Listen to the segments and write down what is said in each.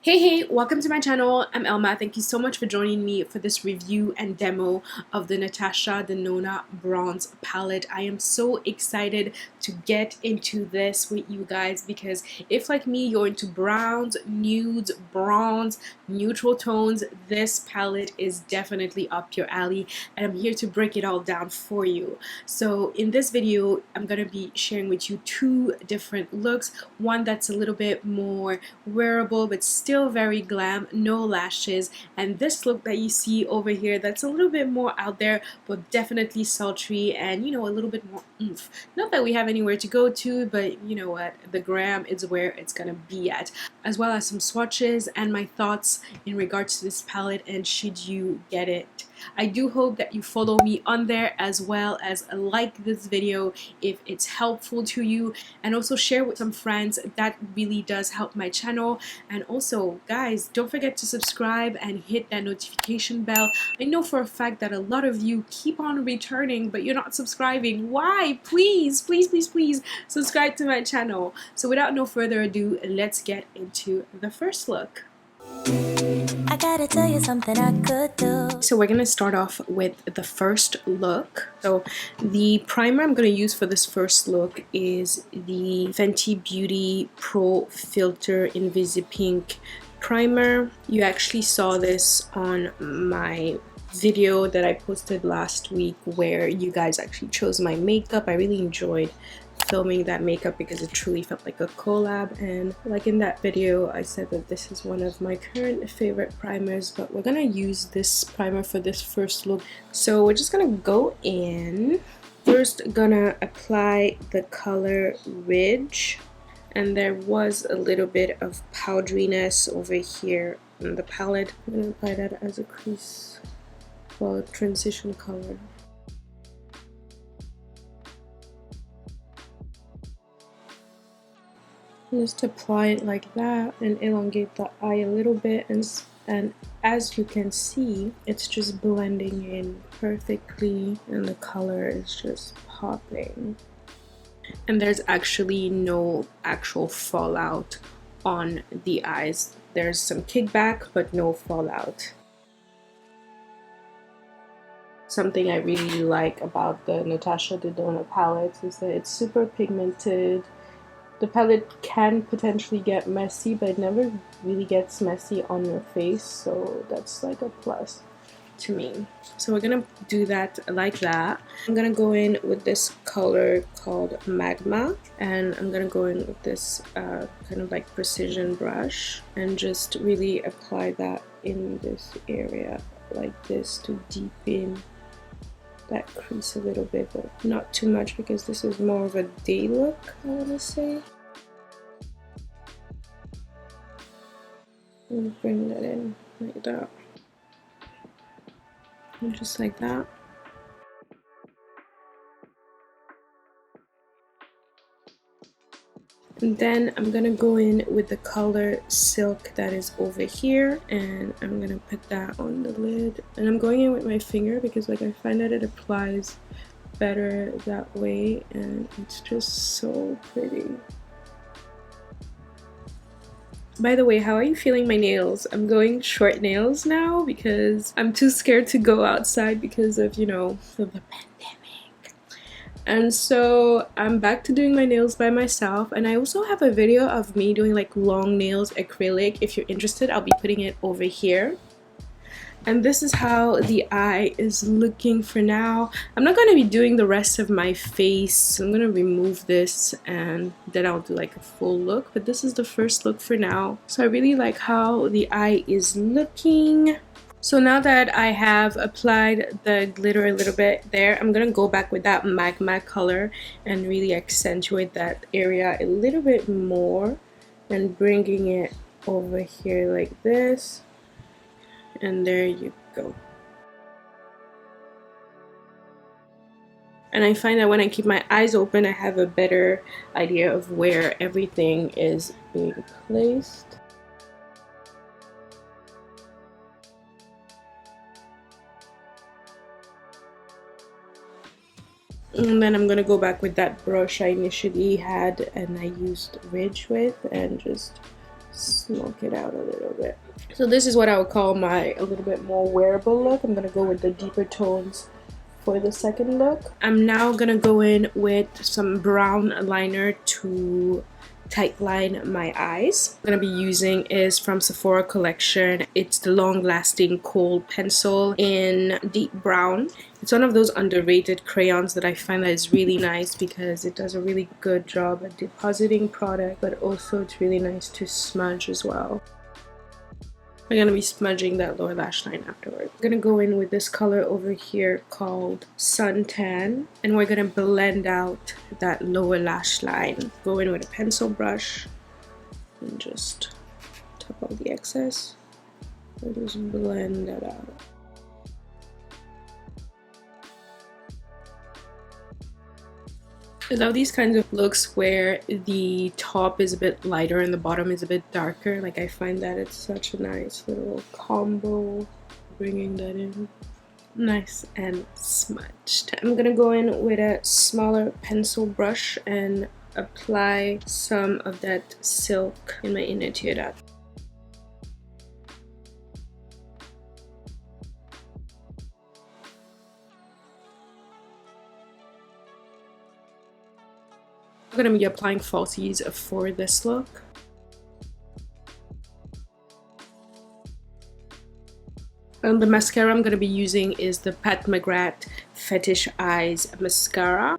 Hey, welcome to my channel. I'm Elma. Thank you so much for joining me for this review and demo of the Natasha Denona Bronze Palette. I am so excited to get into this with you guys because if like me you're into browns, nudes, bronze, neutral tones, this palette is definitely up your alley and I'm here to break it all down for you. So in this video I'm going to be sharing with you two different looks, one that's a little bit more wearable but still very glam, no lashes, and this look that you see over here that's a little bit more out there but definitely sultry and a little bit more oomph. Not that we have anywhere to go to, but you know what, the gram is where it's gonna be at, as well as some swatches and my thoughts in regards to this palette and should you get it. I do hope that you follow me on there as well as like this video if it's helpful to you, and also share with some friends. That really does help my channel. And also guys, don't forget to subscribe and hit that notification bell. I know for a fact that a lot of you keep on returning but you're not subscribing. Why? Please subscribe to my channel. So without no further ado, let's get into the first look. I gotta tell you something I could do. So we're gonna start off with the first look. So the primer I'm gonna use for this first look is the Fenty Beauty Pro Filter Invisipink primer. You actually saw this on my video that I posted last week where you guys actually chose my makeup. I really enjoyed filming that makeup because it truly felt like a collab, and like in that video I said that this is one of my current favorite primers, but we're gonna use this primer for this first look. So we're just gonna go in. First gonna apply the color Ridge, and there was a little bit of powderiness over here in the palette. I'm gonna apply that as a crease, well, transition color. Just apply it like that and elongate the eye a little bit, and as you can see, it's just blending in perfectly and the color is just popping. And there's actually no actual fallout on the eyes. There's some kickback but no fallout. Something I really like about the Natasha Denona palette is that it's super pigmented. The palette can potentially get messy, but it never really gets messy on your face, so that's like a plus to me. So we're gonna do that like that. I'm gonna go in with this color called Magma, and I'm gonna go in with this kind of like precision brush and just really apply that in this area like this to deepen that crease a little bit, but not too much because this is more of a day look, I want to say. And bring that in like that, and just like that. And then I'm gonna go in with the color Silk that is over here, and I'm gonna put that on the lid. And I'm going in with my finger because like I find that it applies better that way, and it's just so pretty. By the way, how are you feeling my nails? I'm going short nails now because I'm too scared to go outside because of, the pandemic. And so I'm back to doing my nails by myself, and I also have a video of me doing like long nails acrylic. If you're interested, I'll be putting it over here. And this is how the eye is looking for now. I'm not going to be doing the rest of my face. I'm going to remove this and then I'll do like a full look, but this is the first look for now. So I really like how the eye is looking. So now that I have applied the glitter a little bit there, I'm going to go back with that Magma color and really accentuate that area a little bit more and bringing it over here like this. And there you go. And I find that when I keep my eyes open, I have a better idea of where everything is being placed. And then I'm gonna go back with that brush I initially had and I used Ridge with and just smoke it out a little bit. So this is what I would call my a little bit more wearable look. I'm gonna go with the deeper tones for the second look. I'm now gonna go in with some brown liner to tightline my eyes. I'm gonna be using is from Sephora collection. It's the long lasting kohl pencil in deep brown. It's one of those underrated crayons that I find that is really nice because it does a really good job at depositing product, but also it's really nice to smudge as well. We're going to be smudging that lower lash line afterwards. We're going to go in with this color over here called Suntan, and we're going to blend out that lower lash line. Go in with a pencil brush and just tap out the excess and just blend that out. I love these kinds of looks where the top is a bit lighter and the bottom is a bit darker. Like, I find that it's such a nice little combo. Bringing that in nice and smudged. I'm gonna go in with a smaller pencil brush and apply some of that silk in my inner tear duct. I'm going to be applying falsies for this look. And the mascara I'm going to be using is the Pat McGrath Fetish Eyes mascara.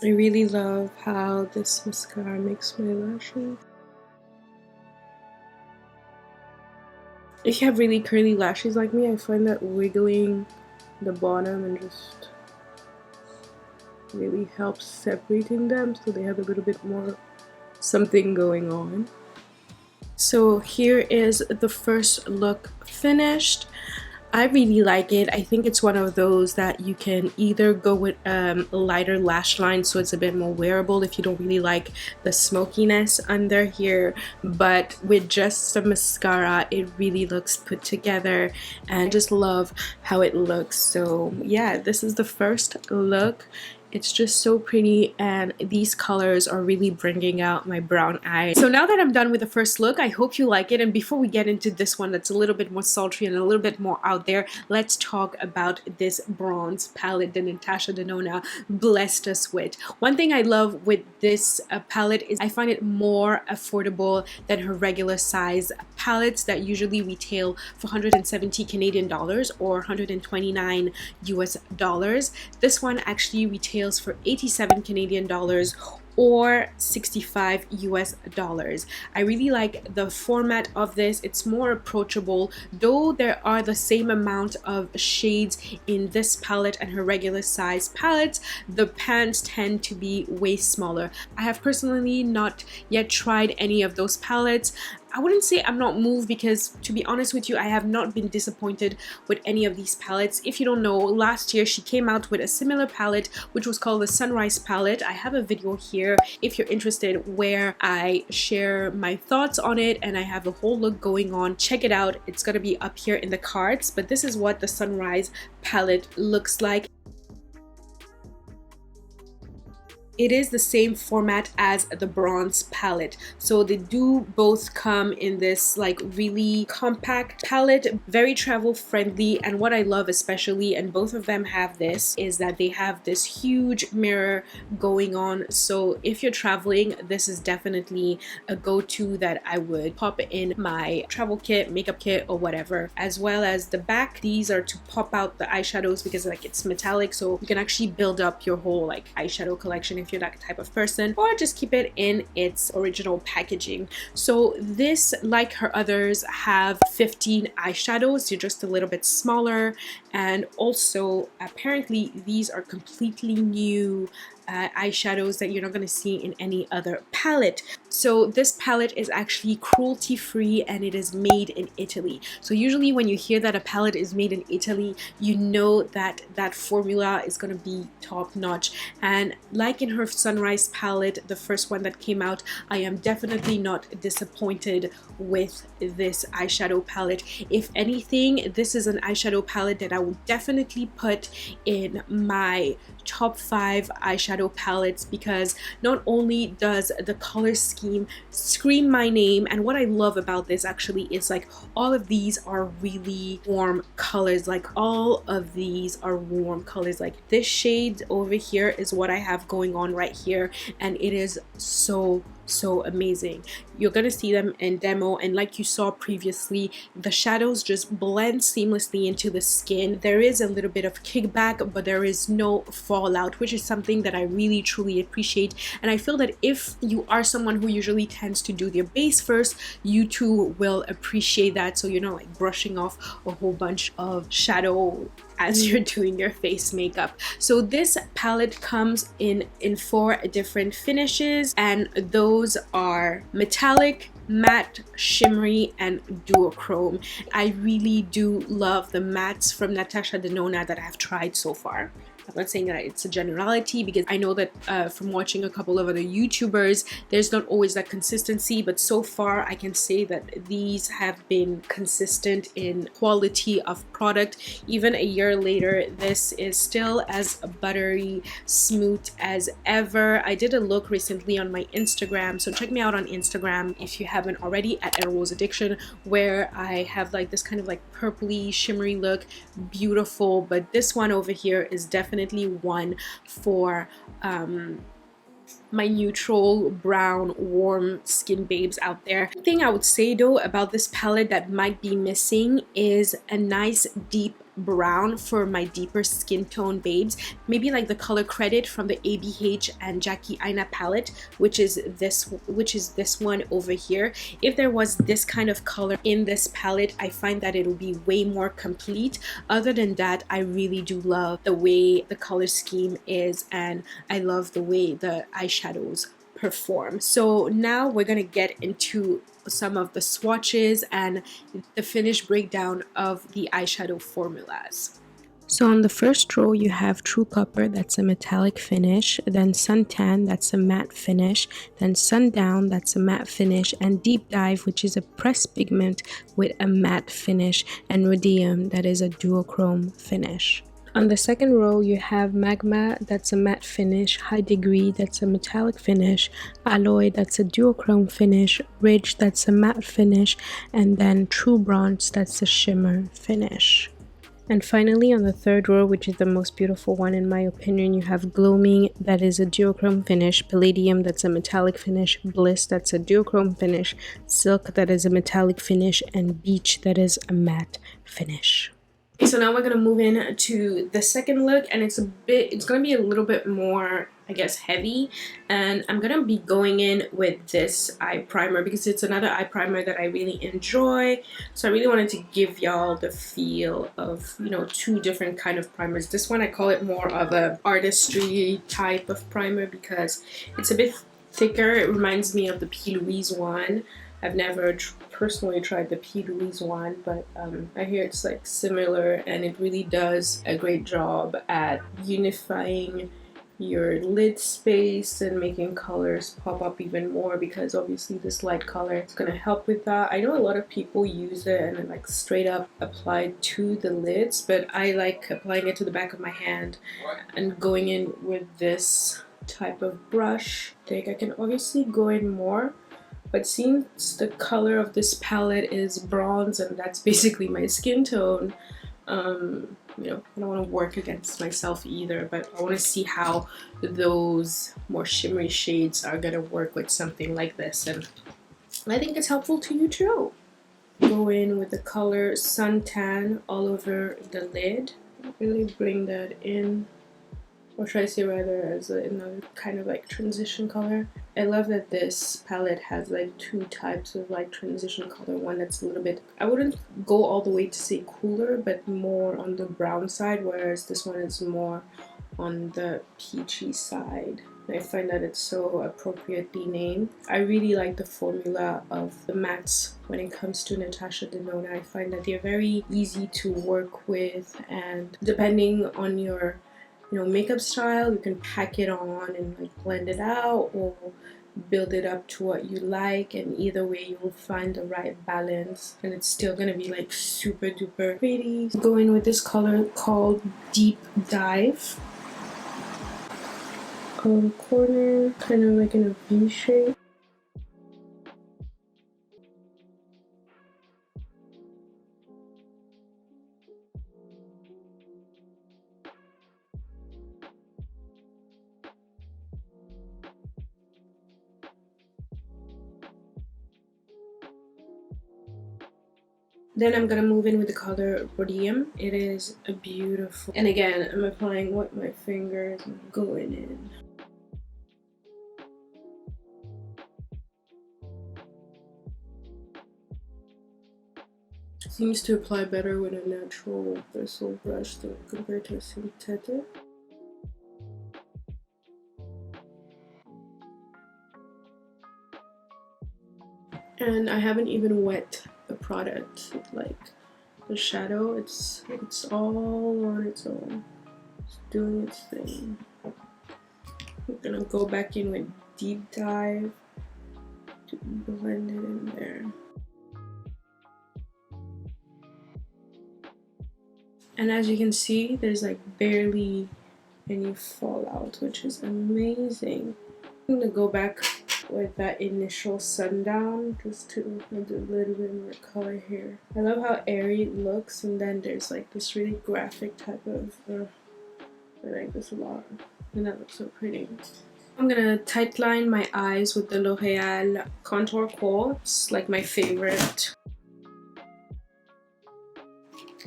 I really love how this mascara makes my lashes. If you have really curly lashes like me, I find that wiggling the bottom and just really helps separating them so they have a little bit more something going on. So here is the first look finished. I really like it. I think it's one of those that you can either go with a lighter lash line so it's a bit more wearable if you don't really like the smokiness under here, but with just the mascara it really looks put together and I just love how it looks. So yeah, this is the first look. It's just so pretty and these colors are really bringing out my brown eyes. So now that I'm done with the first look, I hope you like it. And before we get into this one that's a little bit more sultry and a little bit more out there, let's talk about this bronze palette that Natasha Denona blessed us with. One thing I love with this palette is I find it more affordable than her regular size palettes that usually retail for 170 Canadian dollars or 129 US dollars. This one actually retails for 87 Canadian dollars or 65 US dollars. I really like the format of this. It's more approachable, though there are the same amount of shades in this palette and her regular size palettes. The pans tend to be way smaller. I have personally not yet tried any of those palettes. I wouldn't say I'm not moved because, to be honest with you, I have not been disappointed with any of these palettes. If you don't know, last year she came out with a similar palette which was called the Sunrise palette. I have a video here if you're interested where I share my thoughts on it and I have the whole look going on. Check it out. It's gonna be up here in the cards, but this is what the Sunrise palette looks like. It is the same format as the bronze palette, so they do both come in this like really compact palette, very travel friendly. And what I love especially, and both of them have this, is that they have this huge mirror going on. So if you're traveling, this is definitely a go-to that I would pop in my travel kit, makeup kit, or whatever. As well as the back, these are to pop out the eyeshadows because like it's metallic, so you can actually build up your whole like eyeshadow collection if you're that type of person, or just keep it in its original packaging. So this, like her others, have 15 eyeshadows. They're just a little bit smaller, and also apparently these are completely new eyeshadows that you're not going to see in any other palette. So this palette is actually cruelty free and it is made in Italy. So usually when you hear that a palette is made in Italy, you know that that formula is going to be top notch. And like in her Sunrise palette, the first one that came out, I am definitely not disappointed with this eyeshadow palette. If anything, this is an eyeshadow palette that I would definitely put in my top 5 eyeshadow eyeshadow palettes, because not only does the color scheme scream my name, and what I love about this actually is like all of these are really warm colors. Like all of these are warm colors. Like this shade over here is what I have going on right here, and it is so amazing. You're gonna see them in demo, and like you saw previously, the shadows just blend seamlessly into the skin. There is a little bit of kickback, but there is no fallout, which is something that I really truly appreciate. And I feel that if you are someone who usually tends to do their base first, you too will appreciate that, so you're not like brushing off a whole bunch of shadow as you're doing your face makeup. So this palette comes in 4 different finishes, and those are metallic, matte, shimmery, and duochrome. I really do love the mattes from Natasha Denona that I've tried so far. I'm not saying that it's a generality, because I know that from watching a couple of other YouTubers, there's not always that consistency, but so far I can say that these have been consistent in quality of product. Even a year later, this is still as buttery smooth as ever. I did a look recently on my Instagram, so check me out on Instagram if you haven't already, at elrosaddiction, where I have like this kind of like purpley shimmery look. Beautiful. But this one over here is definitely one for my neutral brown warm skin babes out there. The thing I would say though about this palette that might be missing is a nice deep brown for my deeper skin tone babes. Maybe like the color credit from the ABH and Jackie Aina palette, which is this one over here. If there was this kind of color in this palette, I find that it will be way more complete. Other than that, I really do love the way the color scheme is, and I love the way the eyeshadows perform. So now we're gonna get into some of the swatches and the finished breakdown of the eyeshadow formulas. So on the first row you have True Copper, that's a metallic finish, then Suntan, that's a matte finish, then Sundown, that's a matte finish, and Deep Dive, which is a pressed pigment with a matte finish, and Rhodium, that is a duochrome finish. On the second row, you have Magma, that's a matte finish, High Degree, that's a metallic finish, Alloy, that's a duochrome finish, Ridge, that's a matte finish, and then True Bronze, that's a shimmer finish. And finally, on the third row, which is the most beautiful one in my opinion, you have Gloaming, that is a duochrome finish, Palladium, that's a metallic finish, Bliss, that's a duochrome finish, Silk, that is a metallic finish, and Beach, that is a matte finish. So now we're gonna move in to the second look, and it's gonna be a little bit more, I guess, heavy, and I'm gonna be going in with this eye primer because it's another eye primer that I really enjoy. So I really wanted to give y'all the feel of, you know, 2 different kind of primers. This one, I call it more of a artistry type of primer because it's a bit thicker. It reminds me of the P. Louise one. I've never personally tried the P. Louise one, but I hear it's like similar, and it really does a great job at unifying your lid space and making colors pop up even more, because obviously this light color is going to help with that. I know a lot of people use it and like straight up apply to the lids, but I like applying it to the back of my hand and going in with this type of brush. I think I can obviously go in more, but since the color of this palette is bronze and that's basically my skin tone, you know, I don't want to work against myself either, but I want to see how those more shimmery shades are going to work with something like this, and I think it's helpful to you too. Go in with the color Suntan all over the lid, really bring that in, or should I say rather as another kind of like transition color. I love that this palette has like 2 types of like transition color. One that's a little bit, I wouldn't go all the way to say cooler, but more on the brown side, whereas this one is more on the peachy side. I find that it's so appropriately named. I really like the formula of the mattes when it comes to Natasha Denona. I find that they're very easy to work with, and depending on your makeup style, you can pack it on and like blend it out or build it up to what you like, and either way you will find the right balance and it's still gonna be like super duper pretty. Go in with this color called Deep Dive. color the corner, kind of like in a V shape. Then I'm gonna move in with the color Rhodium. It is a beautiful, and again, I'm applying with my fingers and going in. Seems to apply better with a natural bristle brush compared to a synthetic. And I haven't even wet the product, like the shadow. It's all on its own. It's doing its thing. I'm gonna go back in with Deep Dive to blend it in there. And as you can see, there's like barely any fallout, which is amazing. I'm gonna go back with that initial sundown just to add a little bit more color here. I love how airy it looks, and then there's like this really graphic type of I like this a lot, and that looks so pretty. I'm gonna tightline my eyes with the L'Oreal Contour Kohl. It's like my favorite.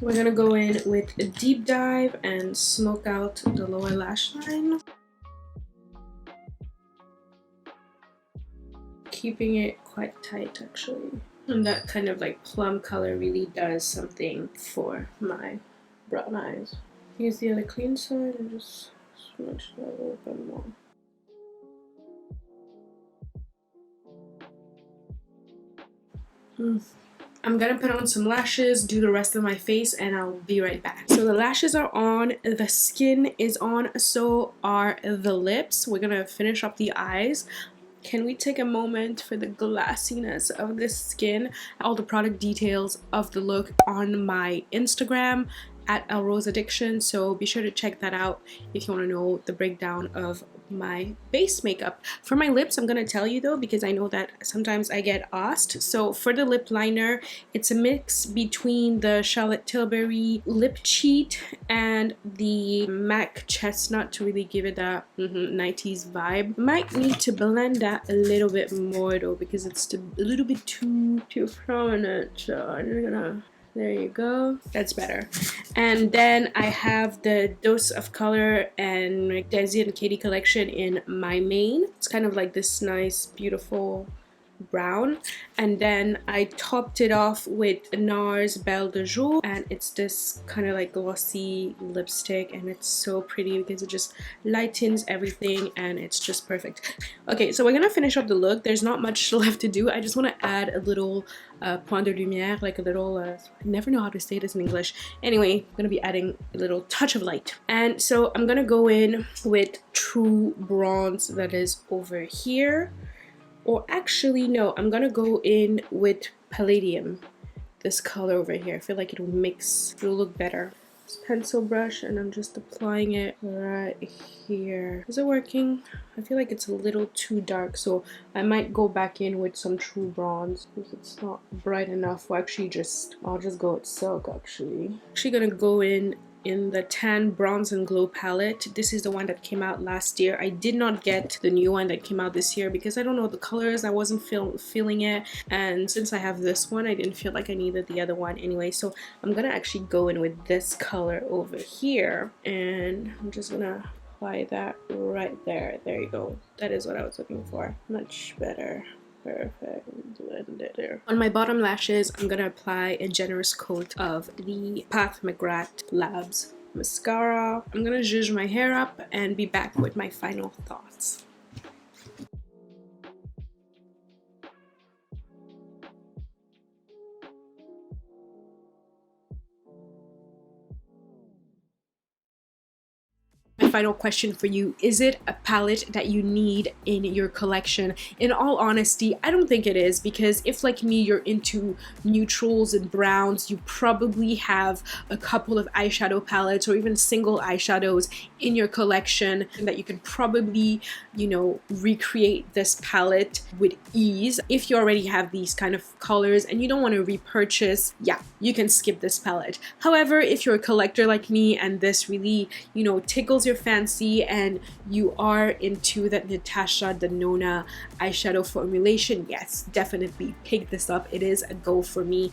We're gonna go in with a Deep Dive and smoke out the lower lash line, keeping it quite tight actually. And that kind of like plum color really does something for my brown eyes. Use the other clean side and just smudge that a little bit more. I'm gonna put on some lashes, do the rest of my face, and I'll be right back. So the lashes are on, the skin is on, so are the lips. We're gonna finish up the eyes. Can we take a moment for the glassiness of this skin? All the product details of the look on my Instagram at elrosaddiction, so be sure to check that out if you want to know the breakdown of my base makeup. For my lips, I'm gonna tell you though, because I know that sometimes I get asked. So for the lip liner, it's a mix between the Charlotte Tilbury Lip Cheat and the MAC Chestnut to really give it that 90s vibe. Might need to blend that a little bit more though, because it's a little bit too prominent. So I'm just gonna, there you go, that's better. And then I have the Dose of Color and Desi and Katie collection in my main. It's kind of like this nice beautiful brown, and then I topped it off with NARS Belle de Jour, and it's this kind of like glossy lipstick, and it's so pretty because it just lightens everything and it's just perfect. Okay, so we're gonna finish up the look. There's not much left to do. I just want to add a little point de lumière, like a little I never know how to say this in English. Anyway, I'm gonna be adding a little touch of light, and so I'm gonna go in with True Bronze that is over here. Or actually, no, I'm gonna go in with Palladium, this color over here. I feel like it'll mix, it'll look better. This pencil brush, and I'm just applying it right here. Is it working? I feel like it's a little too dark, so I might go back in with some True Bronze because it's not bright enough. Well, actually, I'll just go with Silk actually. Actually gonna go in the Tan Bronze and Glow palette. This is the one that came out last year. I did not get the new one that came out this year because I don't know the colors. I wasn't feeling it, and since I have this one, I didn't feel like I needed the other one anyway. So I'm gonna actually go in with this color over here, and I'm just gonna apply that right there. There you go. That is what I was looking for. Much better. Perfect. Blend it there. On my bottom lashes, I'm gonna apply a generous coat of the Pat McGrath Labs mascara. I'm gonna zhuzh my hair up and be back with my final thoughts. My final question for you. Is it a palette that you need in your collection? In all honesty, I don't think it is, because if like me you're into neutrals and browns, you probably have a couple of eyeshadow palettes or even single eyeshadows in your collection that you can probably, you know, recreate this palette with ease. If you already have these kind of colors and you don't want to repurchase, yeah, you can skip this palette. However, if you're a collector like me and this really, you know, tickles your fancy and you are into that Natasha Denona eyeshadow formulation, yes, definitely pick this up. It is a go for me.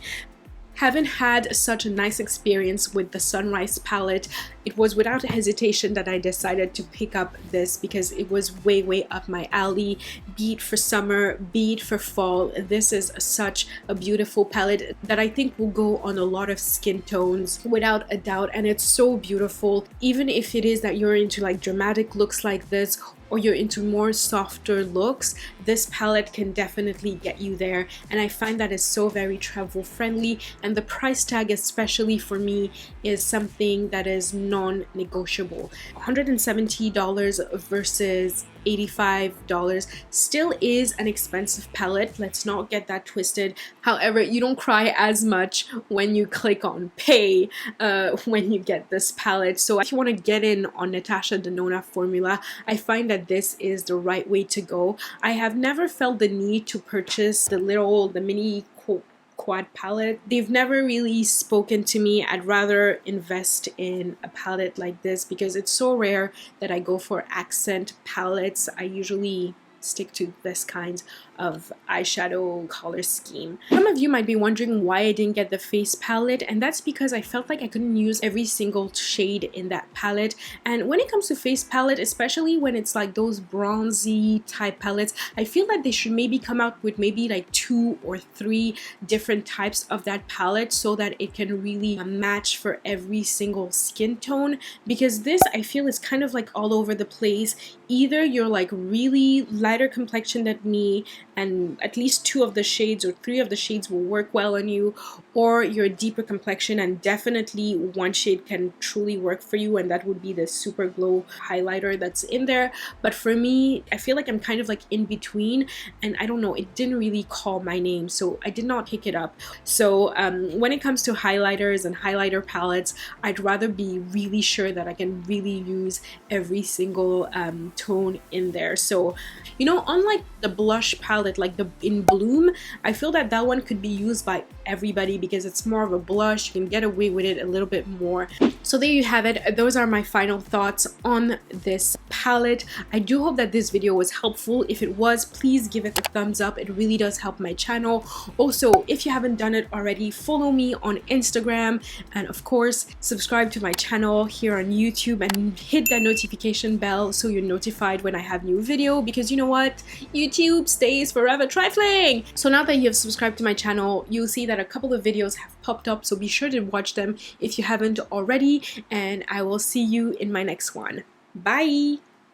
Haven't had such a nice experience with the Sunrise palette. It was without hesitation that I decided to pick up this because it was way up my alley. Be it for summer, be it for fall, this is such a beautiful palette that I think will go on a lot of skin tones without a doubt, and it's so beautiful. Even if it is that you're into like dramatic looks like this, or you're into more softer looks, this palette can definitely get you there, and I find that is so very travel friendly, and the price tag, especially for me, is something that is non-negotiable. $170 versus $85 still is an expensive palette, let's not get that twisted. However, you don't cry as much when you click on pay when you get this palette. So if you want to get in on Natasha Denona formula, I find that this is the right way to go. I have never felt the need to purchase the mini quad palette. They've never really spoken to me. I'd rather invest in a palette like this because it's so rare that I go for accent palettes. I usually stick to this kind of eyeshadow color scheme. Some of you might be wondering why I didn't get the face palette, and that's because I felt like I couldn't use every single shade in that palette. And when it comes to face palette, especially when it's like those bronzy type palettes, I feel that they should maybe come out with maybe like 2 or 3 different types of that palette so that it can really match for every single skin tone, because this I feel is kind of like all over the place. Either you're like really lighter complexion than me and at least 2 of the shades or 3 of the shades will work well on you, or you're a deeper complexion and definitely 1 shade can truly work for you, and that would be the Super Glow highlighter that's in there. But for me, I feel like I'm kind of like in between, and I don't know, it didn't really call my name, so I did not pick it up. So when it comes to highlighters and highlighter palettes, I'd rather be really sure that I can really use every single tone in there. So, you know, unlike the blush palette like the In Bloom, I feel that that one could be used by everybody because it's more of a blush. You can get away with it a little bit more. So there you have it. Those are my final thoughts on this palette. I do hope that this video was helpful. If it was, please give it a thumbs up. It really does help my channel. Also, if you haven't done it already, follow me on Instagram, and of course subscribe to my channel here on YouTube and hit that notification bell so you're notified when I have new video, because you know what, YouTube stays forever trifling. So now that you have subscribed to my channel, you'll see that a couple of videos have popped up, so be sure to watch them if you haven't already, and I will see you in my next one. Bye!